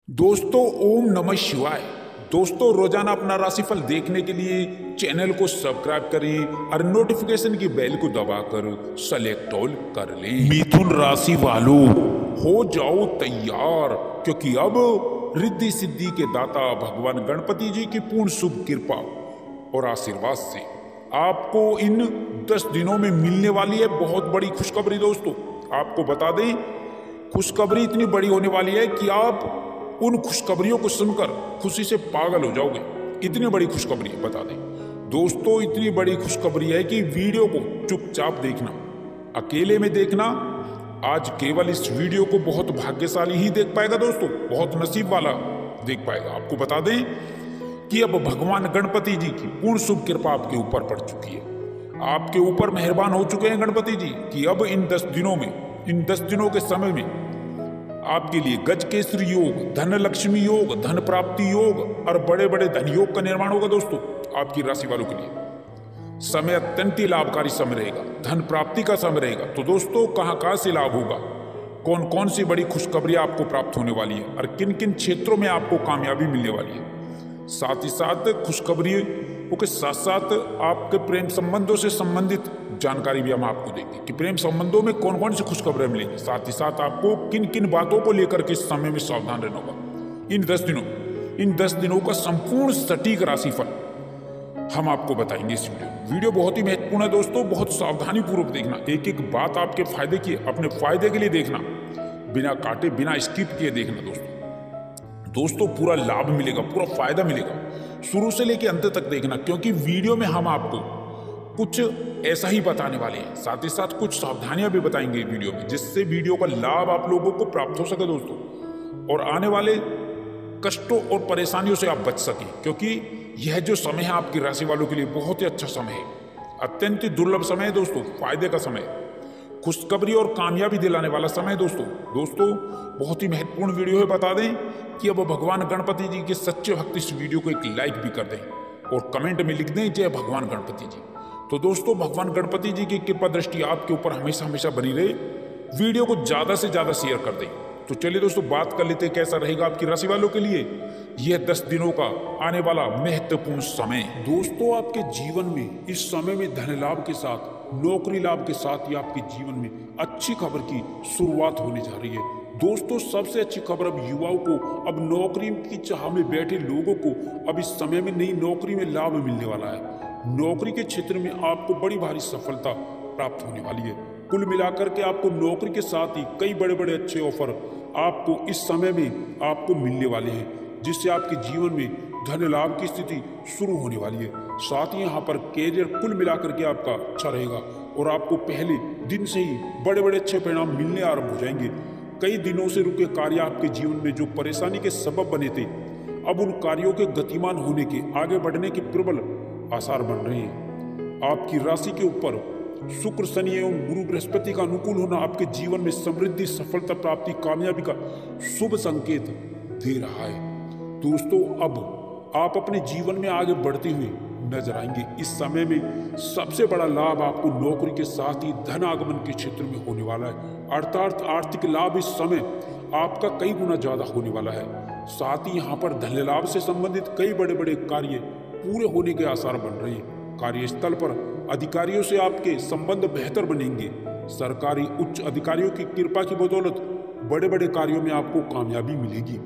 दोस्तों ओम नमः शिवाय। दोस्तों रोजाना अपना राशिफल देखने के लिए चैनल को सब्सक्राइब करें और नोटिफिकेशन की बेल को दबाकर सेलेक्ट ऑल कर लें। मिथुन राशि वालों हो जाओ तैयार, क्योंकि अब रिद्धि सिद्धि के दाता भगवान गणपति जी की पूर्ण शुभ कृपा और आशीर्वाद से आपको इन 10 दिनों में मिलने वाली है बहुत बड़ी खुशखबरी। दोस्तों आपको बता दें, खुशखबरी इतनी बड़ी होने वाली है कि आप उन खुशखबरियों को सुनकर खुशी से पागल हो जाओगे। इतनी बड़ी खुशखबरी है, बता दें दोस्तों, इतनी बड़ी खुशखबरी है कि वीडियो को चुपचाप देखना, अकेले में देखना। आज केवल इस वीडियो को बहुत भाग्यशाली ही देख पाएगा दोस्तों, बहुत नसीब वाला देख पाएगा। आपको बता दें कि अब भगवान गणपति जी की पूर्ण शुभ कृपा आपके ऊपर पड़ चुकी है। आपके ऊपर मेहरबान हो चुके हैं गणपति जी कि अब इन 10 दिनों में, इन 10 दिनों के समय में आपके लिए गजकेसरी योग, धन लक्ष्मी योग, धन प्राप्ति योग और बड़े बड़े धन योग का निर्माण होगा। दोस्तों आपकी राशि वालों के लिए समय अत्यंत ही लाभकारी समय रहेगा, धन प्राप्ति का समय रहेगा। तो दोस्तों कहां से लाभ होगा, कौन कौन सी बड़ी खुशखबरी आपको प्राप्त होने वाली है और किन किन क्षेत्रों में आपको कामयाबी मिलने वाली है। साथ ही साथ खुशखबरियों के साथ साथ आपके प्रेम संबंधों से संबंधित जानकारी भी हम आपको देंगे कि प्रेम संबंधों में कौन कौन सी खुशखबरें मिलेंगी। साथ ही साथ आपको किन किन बातों को लेकर के इस समय में सावधान रहना होगा। इन 10 दिनों का संपूर्ण सटीक राशिफल हम आपको बताएंगे इस वीडियो बहुत ही महत्वपूर्ण है दोस्तों, बहुत सावधानी पूर्वक देखना। एक एक बात आपके फायदे की, अपने फायदे के लिए देखना, बिना काटे बिना स्किप किए देखना। दोस्तों पूरा लाभ मिलेगा, पूरा फायदा मिलेगा, शुरू से लेकर अंत तक देखना, क्योंकि वीडियो में हम आपको कुछ ऐसा ही बताने वाले हैं। साथ ही साथ कुछ सावधानियां भी बताएंगे वीडियो में, जिससे वीडियो का लाभ आप लोगों को प्राप्त हो सके दोस्तों, और आने वाले कष्टों और परेशानियों से आप बच सकें। क्योंकि यह जो समय है आपकी राशि वालों के लिए बहुत ही अच्छा समय है, अत्यंत ही दुर्लभ समय है दोस्तों, फायदे का समय, खुशखबरी और कामयाबी दिलाने वाला समय दोस्तों बहुत ही महत्वपूर्ण वीडियो है। बता दें कि अब भगवान गणपति जी के सच्चे भक्त इस वीडियो को एक लाइक भी कर दें और कमेंट में लिख दें जय भगवान गणपति जी। तो दोस्तों भगवान गणपति जी की कृपा दृष्टि आपके ऊपर हमेशा हमेशा बनी रहे। वीडियो को ज्यादा से ज्यादा शेयर कर दें। तो चलिए दोस्तों बात कर लेते हैं कैसा रहेगा आपकी राशि वालों के लिए यह 10 दिनों का आने वाला महत्वपूर्ण समय। दोस्तों आपके जीवन में इस समय में धन लाभ के साथ, नौकरी लाभ के साथ ही आपके जीवन में अच्छी खबर की शुरुआत होने जा रही है। दोस्तों सबसे अच्छी खबर अब युवाओं को, अब नौकरी की चाह में बैठे लोगों को अब इस समय में नई नौकरी में लाभ मिलने वाला है। नौकरी के क्षेत्र में आपको बड़ी भारी सफलता प्राप्त होने वाली है। कुल मिलाकर के आपको नौकरी के साथ ही कई बड़े बड़े अच्छे ऑफर आपको इस समय में आपको मिलने वाले हैं, जिससे आपके जीवन में धन लाभ की स्थिति शुरू होने वाली है। साथ ही यहाँ पर कैरियर कुल मिलाकर के आपका अच्छा रहेगा और आपको पहले दिन से ही बड़े बड़े अच्छे परिणाम मिलने आरंभ हो जाएंगे। कई दिनों से रुके कार्य आपके जीवन में जो परेशानी के सबब बने थे, अब उन कार्यों के गतिमान होने के, आगे बढ़ने के प्रबल आसार बन रहे हैं। आपकी राशि के ऊपर शुक्र, शनि एवं गुरु बृहस्पति का अनुकूल होना आपके जीवन में समृद्धि, सफलता प्राप्ति, कामयाबी का शुभ संकेत दे रहा है। दोस्तों अब आप अपने जीवन में आगे बढ़ते हुए नजर आएंगे। इस समय में सबसे बड़ा लाभ आपको नौकरी के साथ ही धन आगमन के क्षेत्र में होने वाला है, अर्थात आर्थिक लाभ इस समय आपका कई गुना ज्यादा होने वाला है। साथ ही यहाँ पर धन लाभ से संबंधित कई बड़े बड़े कार्य पूरे होने के आसार बन रहे हैं। कार्यस्थल पर अधिकारियों से आपके संबंध बेहतर बनेंगे। सरकारी उच्च अधिकारियों की कृपा की बदौलत बड़े बड़े कार्यों में आपको कामयाबी मिलेगी।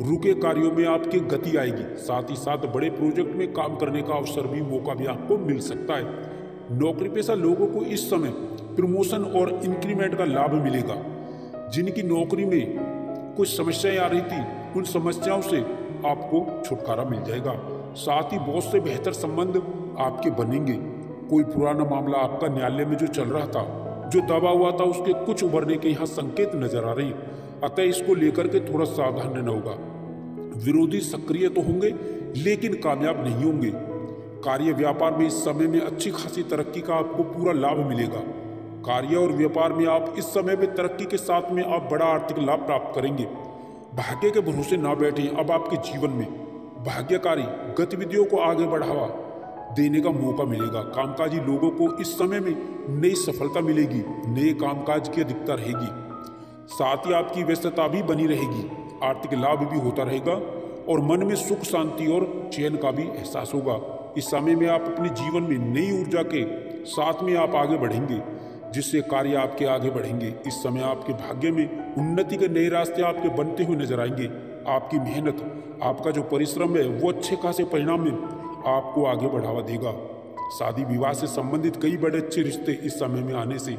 रुके कार्यों में आपकी गति आएगी। साथ ही साथ बड़े प्रोजेक्ट में काम करने का अवसर भी, मौका भी आपको मिल सकता है। नौकरी पेशा लोगों को इस समय प्रमोशन और इंक्रीमेंट का लाभ मिलेगा। जिनकी नौकरी में कुछ समस्याएं आ रही थी, उन समस्याओं से आपको छुटकारा मिल जाएगा। साथ ही बहुत से बेहतर संबंध आपके बनेंगे। कोई पुराना मामला आपका न्यायालय में जो चल रहा था, जो दबा हुआ था, उसके कुछ उभरने के यहाँ संकेत नजर आ रहे हैं। अतः इसको लेकर के थोड़ा सावधान रहना होगा। विरोधी सक्रिय तो होंगे लेकिन कामयाब नहीं होंगे। कार्य व्यापार में इस समय में अच्छी खासी तरक्की का आपको पूरा लाभ मिलेगा। कार्य और व्यापार में आप इस समय में तरक्की के साथ में आप बड़ा आर्थिक लाभ प्राप्त करेंगे। भाग्य के भरोसे ना बैठे। अब आपके जीवन में भाग्यकारी गतिविधियों को आगे बढ़ावा देने का मौका मिलेगा। कामकाजी लोगों को इस समय में नई सफलता मिलेगी, नए कामकाज की अधिकता रहेगी। साथ ही आपकी व्यस्तता भी बनी रहेगी। आर्थिक लाभ भी होता रहेगा और मन में सुख शांति और चैन का भी एहसास होगा। इस समय में आप अपने जीवन में नई ऊर्जा के साथ में आप आगे बढ़ेंगे, जिससे कार्य आपके आगे बढ़ेंगे। इस समय आपके भाग्य में उन्नति के नए रास्ते आपके बनते हुए नजर आएंगे। आपकी मेहनत, आपका जो परिश्रम है वो अच्छे खासे परिणाम में आपको आगे बढ़ावा देगा। शादी विवाह से संबंधित कई बड़े अच्छे रिश्ते इस समय में आने से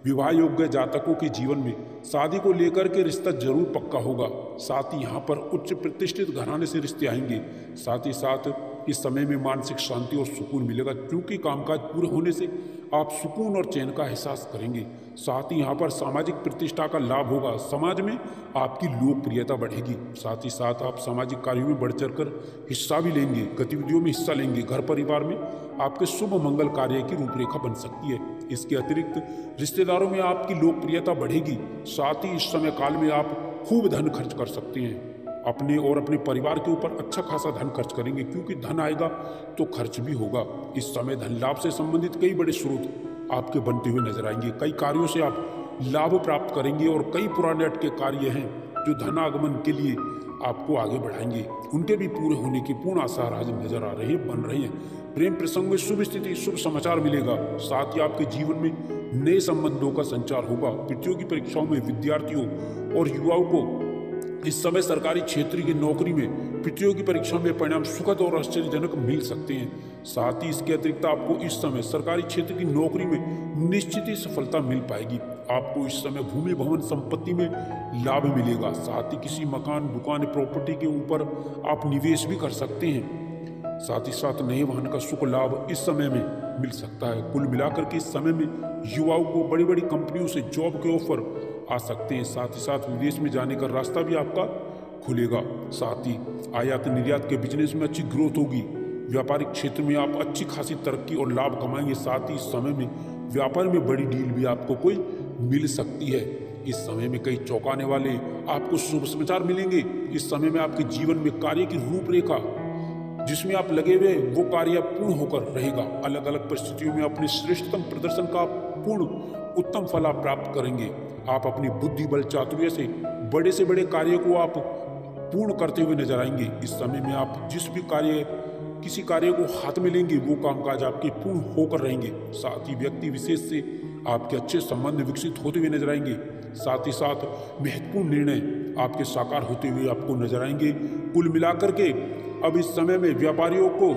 विवाह योग्य जातकों के जीवन में शादी को लेकर के रिश्ता जरूर पक्का होगा। साथ ही यहाँ पर उच्च प्रतिष्ठित घराने से रिश्ते आएंगे। साथ ही साथ इस समय में मानसिक शांति और सुकून मिलेगा, क्योंकि कामकाज पूरे होने से आप सुकून और चैन का एहसास करेंगे। साथ ही यहाँ पर सामाजिक प्रतिष्ठा का लाभ होगा, समाज में आपकी लोकप्रियता बढ़ेगी। साथ ही साथ आप सामाजिक कार्यों में बढ़ चढ़कर हिस्सा भी लेंगे, गतिविधियों में हिस्सा लेंगे। घर परिवार में आपके शुभ मंगल कार्य की रूपरेखा बन सकती है। इसके अतिरिक्त रिश्तेदारों में आपकी लोकप्रियता बढ़ेगी। साथ ही इस समय काल में आप खूब धन खर्च कर सकते हैं। अपने और अपने परिवार के ऊपर अच्छा खासा धन खर्च करेंगे, क्योंकि धन आएगा तो खर्च भी होगा। इस समय धन लाभ से संबंधित कई बड़े स्रोत आपके बनते हुए नजर आएंगे। कई कार्यों से आप लाभ प्राप्त करेंगे और कई पुराने अटके कार्य हैं जो धनागमन के लिए आपको आगे बढ़ाएंगे, उनके भी पूरे होने के पूर्ण आसार आज नजर आ रहे हैं, बन रहे हैं। प्रेम प्रसंग में शुभ स्थिति, शुभ समाचार मिलेगा। साथ ही आपके जीवन में नए संबंधों का संचार होगा। प्रतियोगी परीक्षाओं में विद्यार्थियों और युवाओं को इस समय सरकारी क्षेत्र की नौकरी में प्रतियोगी परीक्षा में परिणाम सुखद और आश्चर्यजनक मिल सकते हैं। साथ ही इसके अतिरिक्त आपको इस समय सरकारी क्षेत्र की नौकरी में निश्चित ही सफलता मिल पाएगी। आपको इस समय भूमि भवन संपत्ति में लाभ मिलेगा। साथ ही किसी मकान, दुकान, प्रॉपर्टी के ऊपर आप निवेश भी कर सकते हैं। साथ ही साथ नए वाहन का सुख लाभ इस समय में मिल सकता है। कुल मिलाकर के इस समय में युवाओं को बड़ी बड़ी कंपनियों से जॉब के ऑफर आ सकते हैं। साथ ही साथ विदेश में जाने का रास्ता भी आपका खुलेगा। साथ ही आयात निर्यात के बिजनेस में अच्छी ग्रोथ होगी। व्यापारिक क्षेत्र में आप अच्छी खासी तरक्की और लाभ कमाएंगे। साथ ही इस समय में व्यापार में बड़ी डील भी आपको कोई मिल सकती है। इस समय में कई चौंकाने वाले आपको शुभ समाचार मिलेंगे। इस समय में आपके जीवन में कार्य की रूपरेखा जिसमें आप लगे हुए वो कार्य पूर्ण होकर रहेगा। अलग अलग परिस्थितियों में अपने श्रेष्ठतम प्रदर्शन का पूर्ण उत्तम फल आप प्राप्त करेंगे। आप अपनी बुद्धि बल चातुर्य से बड़े कार्य को आप पूर्ण करते हुए नजर आएंगे। इस समय में आप किसी कार्य को हाथ में लेंगे वो कामकाज आपके पूर्ण होकर रहेंगे। साथ ही व्यक्ति विशेष से आपके अच्छे संबंध विकसित होते हुए नजर आएंगे। साथ ही साथ महत्वपूर्ण निर्णय आपके साकार होते हुए आपको नजर आएंगे। कुल मिलाकर के अब इस समय में व्यापारियों को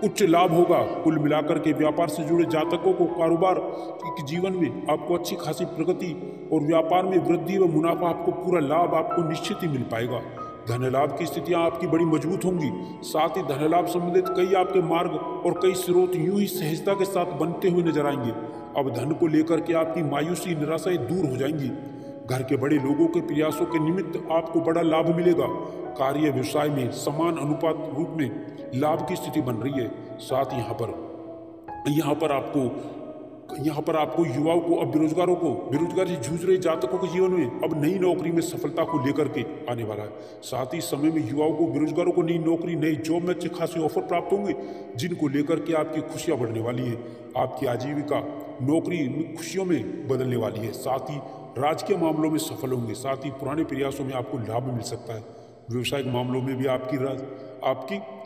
उच्च लाभ होगा। कुल मिलाकर के व्यापार से जुड़े जातकों को कारोबार के जीवन में आपको अच्छी खासी प्रगति और व्यापार में वृद्धि व मुनाफा, आपको पूरा लाभ आपको निश्चित ही मिल पाएगा। धन लाभ की स्थितियां आपकी बड़ी मजबूत होंगी। साथ ही धन लाभ संबंधित कई आपके मार्ग और कई स्रोत यूं ही सहजता के साथ बनते हुए नजर आएंगे। अब धन को लेकर के आपकी मायूसी, निराशाएं दूर हो जाएंगी। घर के बड़े लोगों के प्रयासों के निमित्त आपको बड़ा लाभ मिलेगा। कार्य व्यवसाय में समान अनुपात रूप में लाभ की स्थिति बन रही है। साथ यहाँ पर आपको युवाओं को, अब बेरोजगारी से जूझ रहे जातकों के जीवन में अब नई नौकरी में सफलता को लेकर के आने वाला है। साथ ही समय में युवाओं को, बेरोजगारों को नई नौकरी, नई जॉब में अच्छे खासे ऑफर प्राप्त होंगे, जिनको लेकर के आपकी खुशियां बढ़ने वाली है। आपकी आजीविका नौकरी में खुशियों में बदलने वाली है। साथ ही राजकीय मामलों में सफल होंगे। साथ ही पुराने प्रयासों में आपको लाभ मिल सकता है। व्यवसायिक मामलों में भी आपकी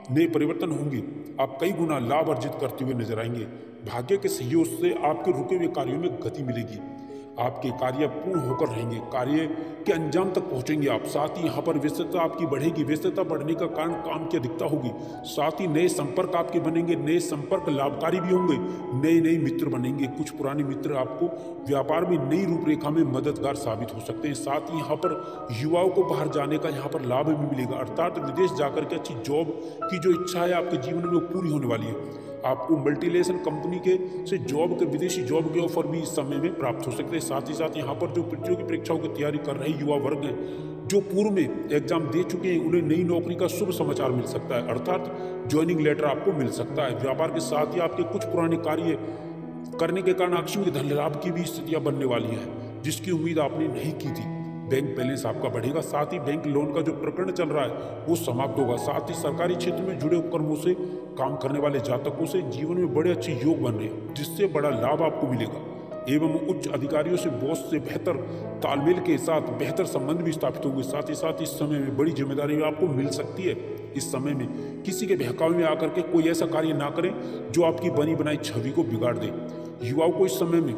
नए परिवर्तन होंगे। आप कई गुना लाभ अर्जित करते हुए नजर आएंगे। भाग्य के सहयोग से आपके रुके हुए कार्यों में गति मिलेगी। आपके कार्य पूर्ण होकर रहेंगे। कार्य के अंजाम तक पहुंचेंगे आप। साथ ही यहाँ पर व्यस्तता आपकी बढ़ेगी। व्यस्तता बढ़ने का कारण काम की अधिकता होगी। साथ ही नए संपर्क आपके बनेंगे। नए संपर्क लाभकारी भी होंगे। नए मित्र बनेंगे। कुछ पुराने मित्र आपको व्यापार में नई रूपरेखा में मददगार साबित हो सकते हैं। साथ ही यहाँ पर युवाओं को बाहर जाने का यहाँ पर लाभ भी मिलेगा, अर्थात विदेश जाकर के अच्छी जॉब की जो इच्छा है आपके जीवन में पूरी होने वाली है। आपको मल्टीनेशनल कंपनी से विदेशी जॉब के ऑफर भी इस समय में प्राप्त हो सकते हैं। साथ ही साथ यहाँ पर जो प्रतियोगी परीक्षाओं की तैयारी कर रहे युवा वर्ग हैं, जो पूर्व में एग्जाम दे चुके हैं, उन्हें नई नौकरी का शुभ समाचार मिल सकता है, अर्थात ज्वाइनिंग लेटर आपको मिल सकता है। व्यापार के साथ ही आपके कुछ पुराने कार्य करने के कारण आकस्मिक धन लाभ की भी स्थितियां बनने वाली हैं, जिसकी उम्मीद आपने नहीं की थी। बैंक बैलेंस आपका बढ़ेगा। साथ ही बैंक लोन का जो प्रकरण चल रहा है वो समाप्त होगा। साथ ही सरकारी क्षेत्र में जुड़े उपक्रमों से काम करने वाले जातकों से जीवन में बड़े अच्छे योग बन रहे हैं, जिससे बड़ा लाभ आपको मिलेगा। एवं उच्च अधिकारियों से बॉस से बेहतर तालमेल के साथ बेहतर संबंध भी स्थापित होंगे। साथ ही साथ इस समय में बड़ी जिम्मेदारी आपको मिल सकती है। इस समय में किसी के बहकावे में आकर के कोई ऐसा कार्य ना करें जो आपकी बनी बनाई छवि को बिगाड़ दे। युवाओं को इस समय में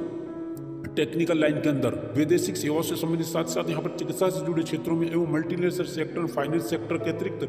टेक्निकल लाइन के अंदर वैदेशिक सेवाओं से संबंधित, साथ साथ यहाँ पर चिकित्सा से जुड़े क्षेत्रों में एवं मल्टीनेशनल सेक्टर, फाइनेंस सेक्टर के अतिरिक्त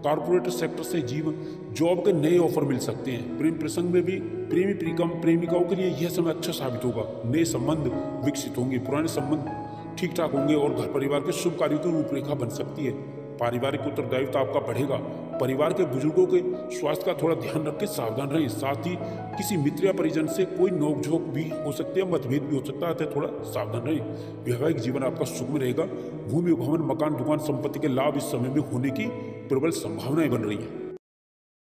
कॉर्पोरेट सेक्टर से जॉब के नए ऑफर मिल सकते हैं। प्रेम प्रसंग में भी प्रेमी प्रेमिकाओं के लिए यह समय अच्छा साबित होगा। नए संबंध विकसित होंगे, पुराने संबंध ठीक ठाक होंगे और घर परिवार के शुभ कार्यों की रूपरेखा बन सकती है। पारिवारिक उत्तरदायित्व आपका बढ़ेगा। परिवार के बुजुर्गों के स्वास्थ्य का थोड़ा ध्यान रख के सावधान रहें। साथ ही किसी मित्र या परिजन से कोई नोकझोंक भी हो सकती है, मतभेद भी हो सकता है, थोड़ा सावधान रहें। वैवाहिक जीवन आपका सुखमय रहेगा। भूमि, भवन, मकान, दुकान, संपत्ति के लाभ इस समय में होने की प्रबल संभावनाएं बन रही है।